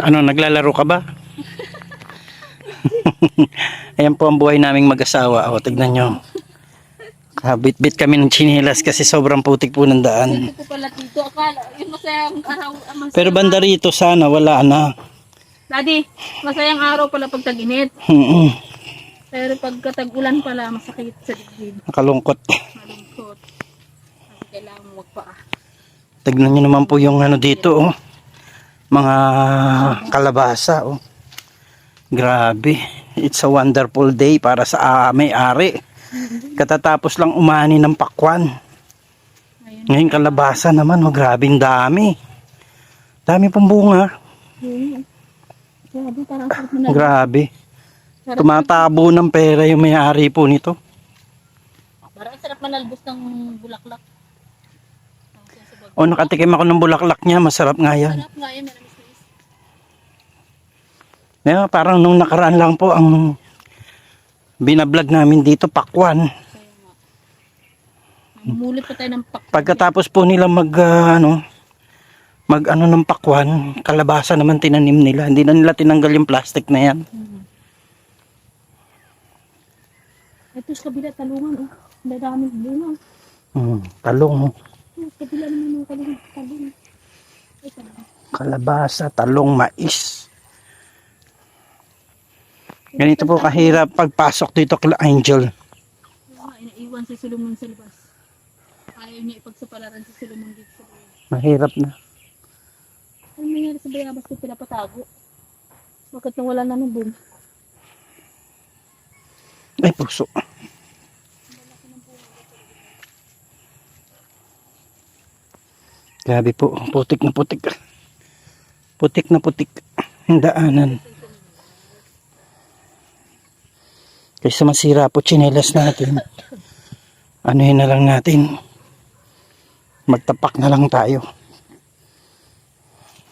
Ano, naglalaro ka ba? Ayan po ang buhay naming mag-asawa. O, tignan nyo. Bit-bit kami ng tsinelas kasi sobrang putik po ng daan. Ito po pala dito. Akala, yung masayang araw. Pero banda rito sana, wala na. Daddy, masayang araw pala pag tag-init. Pero pag tag-ulan pala, masakit sa dibdib. Nakalungkot. Malungkot. Kasi kailangan mo magpaa. Tignan nyo naman po yung ano dito, oh. Mga kalabasa, oh. Grabe. It's a wonderful day para sa may-ari. Katatapos lang umani ng pakwan. Ngayon kalabasa naman, oh, grabing dami. Dami pong bunga. Grabe, parang sarap na. Grabe. Tumatabo ng pera yung may-ari po nito. Parang sarap manalbos ng bulaklak. O, nakatikim ako ng bulaklak niya. Masarap nga yan. Sarap nga yan, manamis-namis. Yeah, parang nung nakaraan lang po ang binablog namin dito, pakwan. Namumulit pa tayo ng pakwan. Pagkatapos po nila mag ng pakwan, kalabasa naman tinanim nila. Hindi na nila tinanggal yung plastic na yan. Ito sa kabila, talungan. Oh. Ang daming bunga. Talong. Sa kabila naman yung talong. Kalabasa, talong, mais. Ganito po kahirap pagpasok dito kay Angel. Inaiwan si Solomon sa labas. Ayaw niya ipagsapalaran si Solomon dito sa loob. Mahirap na. Ano nangyari sa bayabas ko pinapatago? Bakit nawala na ng boom? Ay, puso. Grabe po, putik na putik. Putik na putik ang daanan. Kaysa masira po tsinelas natin, anuhin na lang natin, magtapak na lang tayo.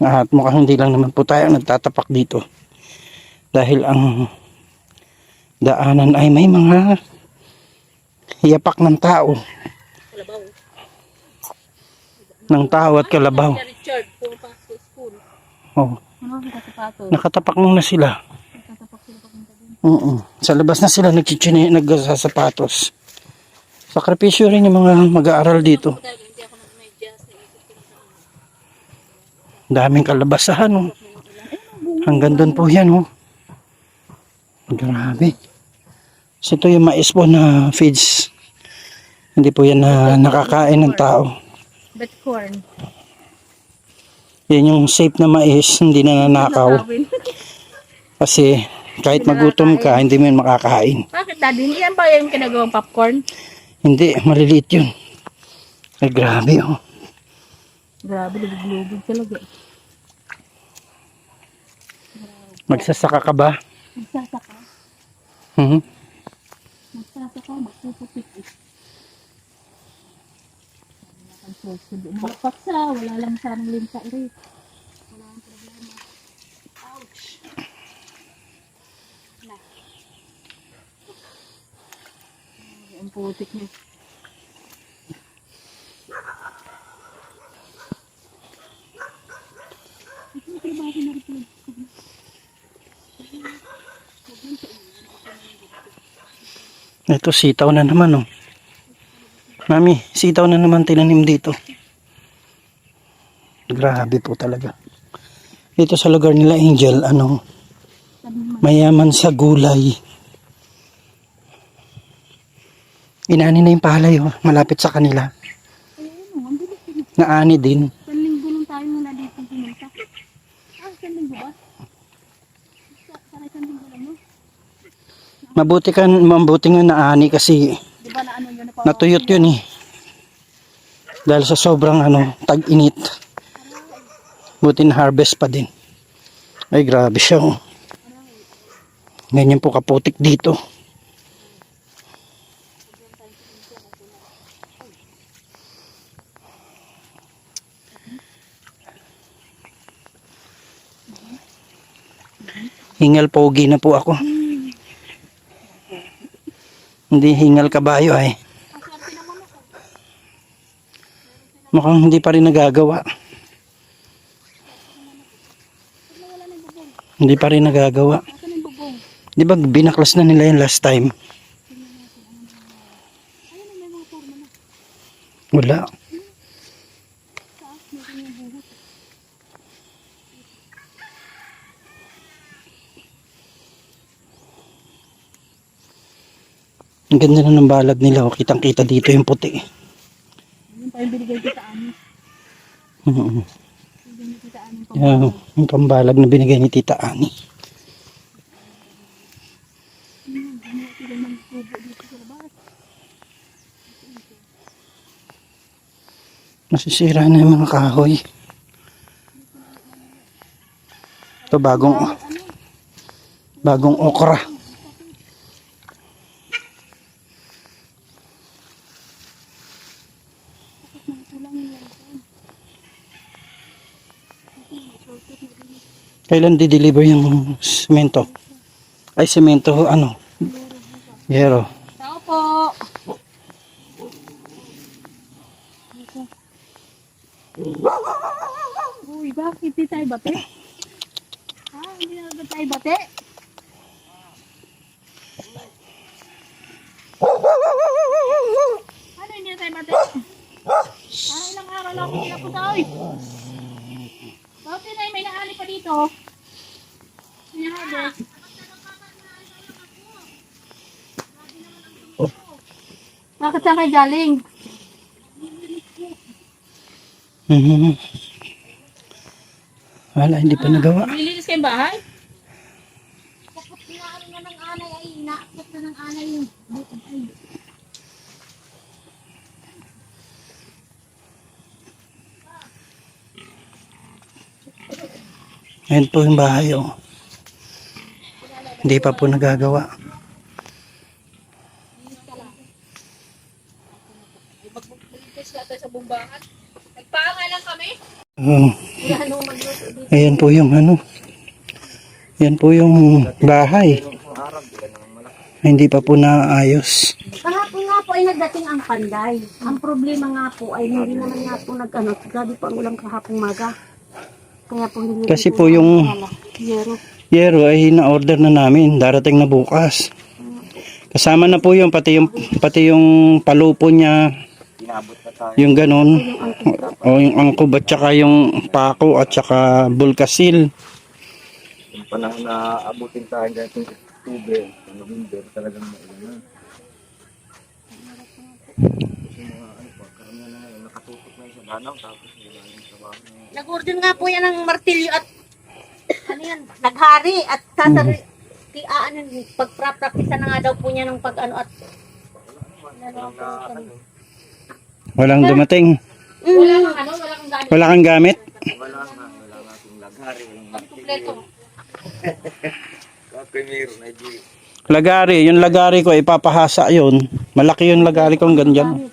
At mukhang hindi lang naman po tayo nagtatapak dito. Dahil ang daanan ay may mga hiyapak ng tao. Kalabaw. Ng tao at kalabaw. Richard, pumapasok sa school. Oh, Ano, nakatapato. nakatapak muna sila. Nakatapak sila papunta din. Sa labas na sila nagsasapatos. Sakripisyo rin yung mga mag-aaral dito. Dahil hindi ako nag-medyas, naisip ko na sa Daming kalabasahan, oh. Hanggang doon po yan, oh. Grabe. So, ito yung mais po na feeds. Hindi po yan na nakakain ng tao. Bet corn. Yan yung safe na mais, hindi na nanakaw. Kasi kahit magutom ka, hindi mo yun makakain. Bakit daddy? Hindi yan ba yung kinagawang popcorn? Hindi, maliliit yun. Ay, grabe, oh. Grabe, lubog-lubog talaga. Magsasaka ka ba? Magsasaka. Magsasaka, magpupupit eh. Mga paksa, wala lang sanang linta rin. Wala ang problema. Ouch! Na. Ang putik niya. Ito, sitaw na naman, oh. Mami, sitaw na naman tinanim dito. Grabe po talaga. Dito sa lugar nila, Angel, mayaman sa gulay. Inani na yung palay, oh, malapit sa kanila. Naani din. Isang linggo lang tayo muna dito pumunta. Isang linggo ba? Para isang linggo lang, no? Mabuti nga naani kasi Di ba na ano yun? natuyot yun, eh. Dahil sa sobrang tag-init. Buti na harvest pa din. Ay, grabe siya, oh. Ganyan po kaputik dito. Hingal pogi na po ako. Hindi hingal kabayo, ay. Mukhang hindi pa rin nagagawa. Hindi pa rin nagagawa. Asan yung bubong? Di ba binaklas na nila yan last time? Ayun, may mga forma na. Wala. Taas, meron yung buhos. Ang ganda na ng balag nila. Oh. Kitang-kita dito yung puti. Ayun pa yung binigay kita Anis. Mm. Binigay ni kita Anis. Yan, yung pambalag na binigay ni Tita Ani. Sila ng tubo dito sa labas. Nasisira na yung mga kahoy. Ito bagong okra. Kailan di-deliver yung semento? Ay, semento, ano? Yero. Tao po. Uy, bakit di tayo bate? Ha? Hindi na agad tayo bate? Ano hindi na tayo bate? Parang ilang araw lang ako sila po tayo. Bakit na may naali pa dito? Hindi na agad. Bakit saan kayo galing? Mhm. Wala, hindi pa nagawa. Nililinis kayong bahay? Kapag pinaano na ng anay ay inaakit na ng anay yung Ayan po yung bahay, oh. Hindi pa po nagagawa. Magbubulipis natin sa bumbahan. Nagpaanga lang kami. Oh. wala nung magluto dito. Ayan po yung ano. Ayan po yung bahay. Hindi pa po naayos. Kahapon nga po ay nagdating ang panday. Ang problema nga po ay hindi naman nga po nag-ano. Grabe po ang ulang kahapong maga. Kaya po hindi Kasi po po yung Yero. yero ay na-order na namin. Darating na bukas. Kasama na po yung pati yung palupo niya. Yung ganun. O yung angkob at saka yung pako at saka bulkasil. Yung panahon na abutin tayo dyan itong October, November, talagang maulan na. Kasi mga ano pa, karamihan na ngayon, nakatutok na yung sa danaw, tapos wala yung trabaho na. Nag-order nga po yan ng martilyo at ano yan, naghari at sasari. Ano, pagprapraktisan na nga daw po niya ng pag-ano at Walang dumating. Wala kang ano, wala kang gamit. Wala kang gamit. Wala nga akong laghari, walang Kompleto. Kapag mayroon na di. Lagari. Yung lagari ko ipapahasa yun. Malaki yung lagari kong ganyan.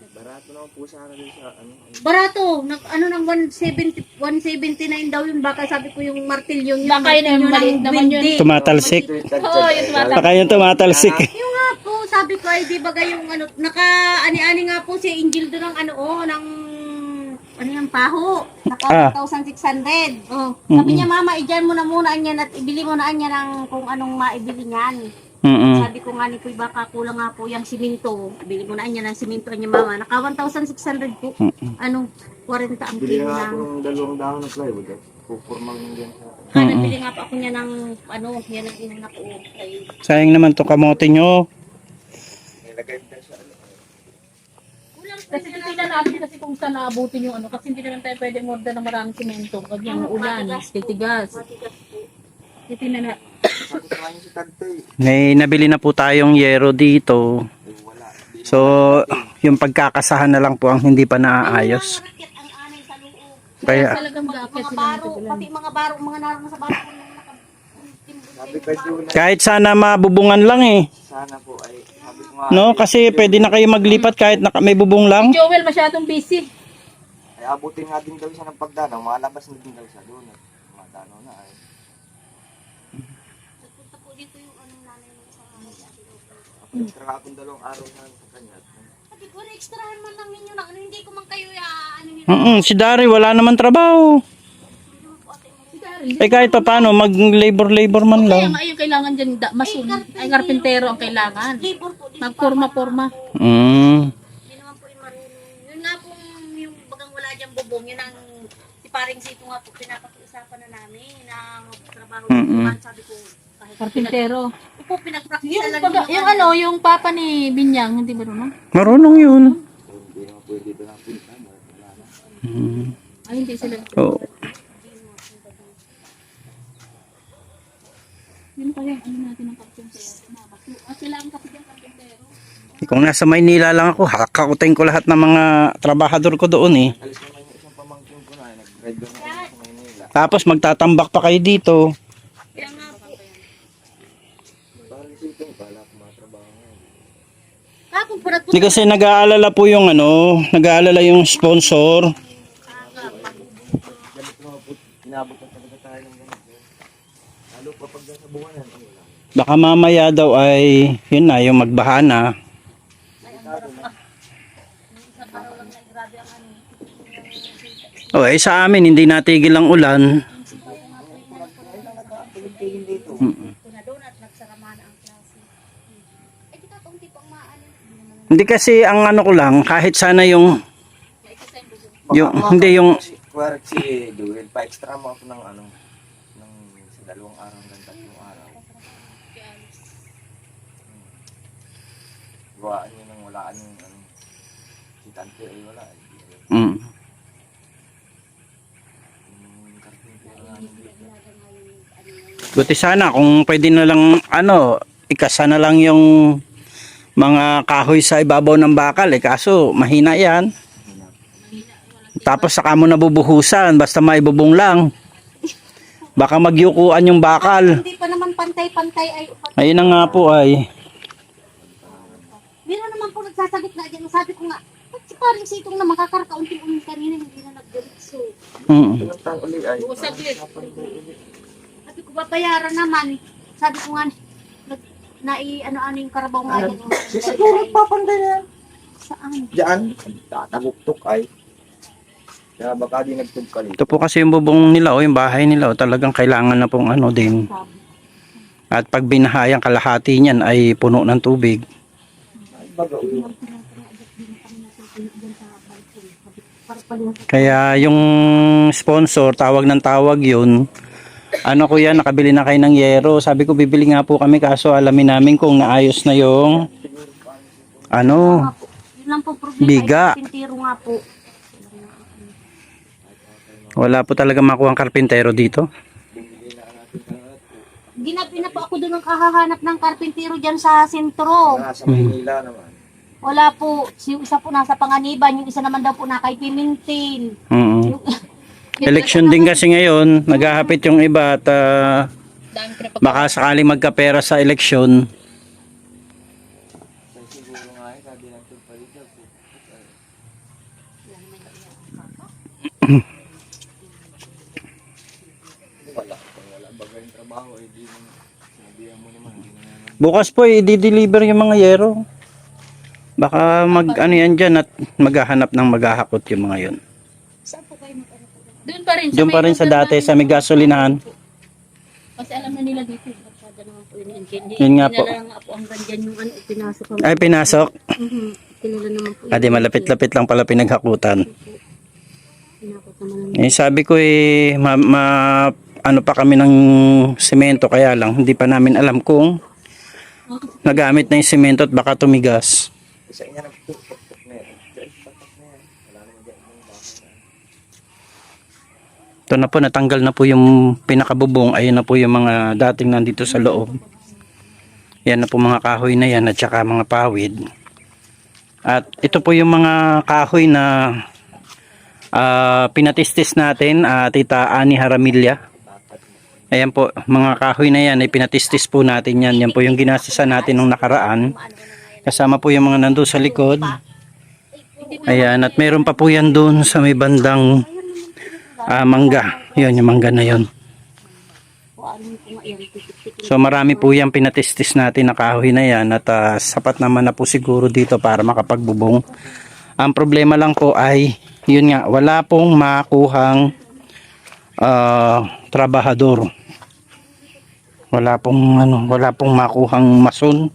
Barato naman po sana din sa ano. barato, ano ng 179 daw yun. Baka sabi ko yung martilyo yun. Baka yun yung maliit naman yun. Tumatalsik. Oo, yung tumatalsik. Baka yung tumatalsik. Yung nga po, sabi ko ay di ba yung ano, naka-ani-ani nga po si Angel doon ng ano, ng ano yung paho. Naka 1,600. Oh. Sabi niya, mama, i-dyan mo na muna yan at ibili mo na yan ng kung anong maibili niyan. Sabi ko nga ni Kuy, baka kulang nga po yung siminto. Bili mo na yan ng siminto niya, mama. Naka 1,600 po. Anong 40 ang Bili kilo na nga ng... ako ng 2 dahon ng plywood. Pupurmang yung din sa Nabili nga pa ako niya ng ano, yan ang inanak ko. Ay, Sayang naman to kamote nyo. nilagay din sa ano. Kasi titignan natin kasi kung saan naabutin yung ano. Kasi hindi naman tayo pwede order ng maraming simento. Pag yung ulan, titigas. Titignan na. Sabi ko nga yung si Tagtoy. May nabili na po tayong yero dito. So, yung pagkakasahan na lang po ang hindi pa naaayos. raket ang anay sa loob. Kaya, Talagang gaket Mga sila baro, natigilan. pati mga baro, mga naroon sa baro. Sabi kay Juna, kahit sana mabubungan lang eh. sana po ay sabi ko nga No, kasi pwede na kayo maglipat kahit may bubong lang. Joel masyadong busy. ay abutin nga din daw siya ng pagdanaw. Malabas na din daw siya doon. Madanaw na ay. Punta po dito yung anong nanay mo sa Extra akong 2 araw na sa kanya. Sabi ko, extrahan man lang ninyo na ano, hindi ko man kayo ano nila. Si Dari wala naman trabaho. Si Dari, Eh kahit pa paano, mag-labor man Kaya lang. nga, ayun, kailangan dyan, ay karpintero ang kailangan. Labor po. Magporma-porma. Mm. Hindi naman po yung marunong. Yun nga po yung bagang wala diyang bubong. Yun ang si paring Sito nga po pinapag-usapan na namin na magtrabaho. Sabi ko, kahit Karpintero. po pinag-practice Yung, lang yung ano, yung papa ni Binyang, hindi ba naman? Marunong yun. Hindi naman pwede ito lang punta. Wala na. Mm. Ay, hindi sila. Oo. Yun pa yung ano natin ng karpintero. At kailangan kasi yung karpintero. Kung nasa Maynila lang ako, hakakutin ko lahat ng mga trabahador ko doon eh. Alis naman yung isang pamangkin ko na, nag-ride doon ako sa Maynila. Tapos magtatambak pa kayo dito. Kaya nga po. Parang isipin ko, wala akong matrabaho ngayon. Kapag po Hindi kasi nag-aalala po yung ano, nag-aalala yung sponsor. Ganito mga po, inabot na talaga tayo ng ganito. Lalo pa pag sa buwanan, ang wala. Baka mamaya daw ay, yun na, yung magbaha na. O eh, sa amin, hindi natigil ang ulan. doon at nagsaramana ang klase. Eh, di ka kaunti pang maano. Hindi kasi ang ano ko lang, kahit sana yung, hindi yung, Kuwari si Duel, pa-extra mo ako ng ano, ng sa 2 araw hanggang 3 araw. Gawaan nyo nang walaan yung ano, si Tante ay wala. mm, Yung karpintero namin dito. buti sana kung pwede na lang, ano, ikasa na lang yung mga kahoy sa ibabaw ng bakal eh, kaso mahina yan. Tapos saka mo nabubuhusan, basta maibubong lang. Baka magyukuan yung bakal. Hindi pa naman pantay-pantay ay Ayun na nga po ay. meron naman po nagsasagot na dyan. Sabi ko nga, ba't si paring Sitong na makakarkaunti-unti kanina, hindi na nag-diretso. Ilang taon ulit ay. Sabi ko, babayaran naman. Sabi ko nga, ano-ano yung karabaw nga yan. Siguro papantay na. Saan? Diyan, tataguktok ay. Kaya baka di nagtugkalit. Ito po kasi yung bubong nila o yung bahay nila o talagang kailangan na pong ano din. At pag binahayang kalahati niyan ay puno ng tubig. Ay, baga ulit. Kaya yung sponsor, tawag ng tawag yun. Ano ko yan, nakabili na kayo ng yero. Sabi ko bibili nga po kami kaso alamin namin kung naayos na yung ano, Yun lang po problema. Biga. Ay, karpintero nga po. wala po talaga makuha ang karpintero dito. Ginabi na po ako doon ng kahahanap ng karpintero dyan sa sentro. Nasa Maynila naman. Wala po. Yung isa po nasa Panganiban, yung isa naman daw po na kay Pimentel. Mm. Election din kasi ngayon, naghahapit yung iba at Dami baka sakaling magkapera sa eleksyon. Siguro nga eh, sabi nagtugkalit daw. Wala. Kung wala baga yung trabaho, eh di mo, sinabihan mo naman, di naman. Bukas po i-deliver yung mga yero. Baka mag ano yan dyan at maghahanap ng maghahakot yung mga yun. Doon pa rin. Doon pa rin sa dati sa may gasolinahan. Kasi alam na nila dito. Barkada naman po yun. Hindi, Yun nga po. Kilala nga po ang ganyan yung ano, pinasok ang Ay pinasok. kilala naman po. Adi malapit-lapit lang pala pinaghakutan. Pinakot naman. Eh sabi ko ano pa kami ng semento kaya lang hindi pa namin alam kung nagamit na yung semento at baka tumigas. Isa niya nagtugtok na yan. Diyan, patok na yan. Wala naman dyan yung bahay na. Ito na po natanggal na po yung pinakabubong. Ayun na po yung mga dating nandito sa loob. Yan na po mga kahoy na yan at saka mga pawid. At ito po yung mga kahoy na pinatistis natin, Tita Ani Haramilya. Ayan po, mga kahoy na yan ay pinatistis po natin yan. Yan po yung ginasasan natin nung nakaraan. Kasama po yung mga nandun sa likod. Ayan, at meron pa po yan doon sa may bandang mangga. Yun, yung mangga na yun. So marami po yung pinatistis natin na kahoy na yan at sapat naman na po siguro dito para makapagbubong. Ang problema lang po ay, yun nga, wala pong makuhang trabahador. Wala pong makuhang mason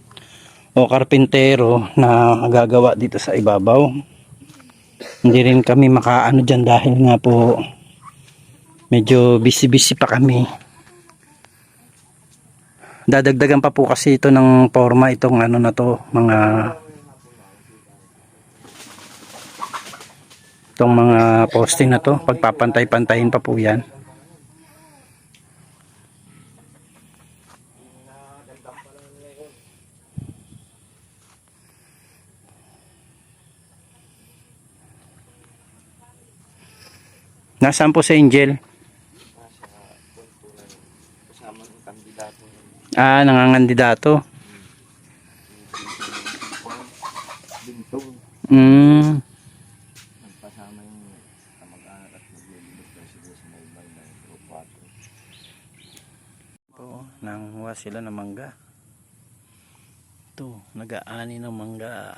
o karpintero na gagawa dito sa ibabaw. Hindi rin kami makaano dyan dahil nga po medyo busy pa kami. Dadagdagan pa po kasi ito ng forma itong ano na to, mga posting na to, pagpapantay-pantayin pa po yan. Nasaan po si Angel? Kasama ng kandidato. Nangangandidato. Bintong. Nagpasama yung kamag-anak at naglilibot daw sila sa mobile ng Group 4. Po, nanguha sila ng mangga. Ito, nag-aani ng mangga.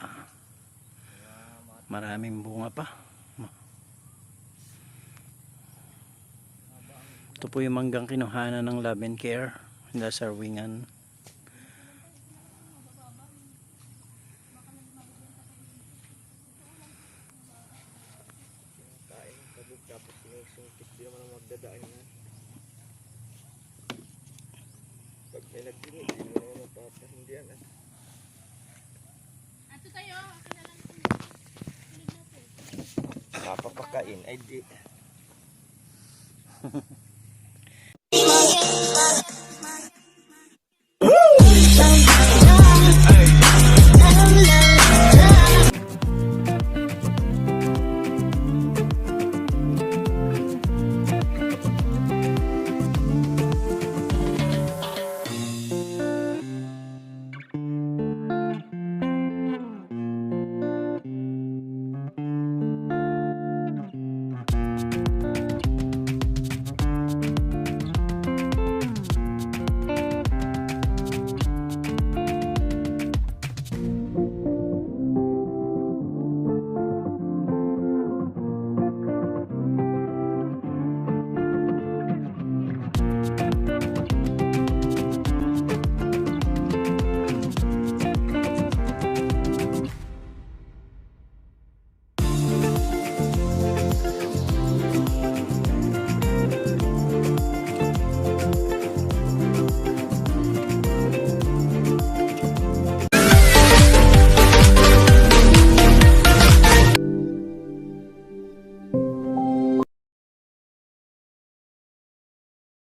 Maraming bunga pa. Ito po yung manggang kinuhanan ng Love and Care. Hindi sa Wingan. Pag may nagdino, hindi mo naman mapapahindihan. Ato tayo, Napapakain, ay di.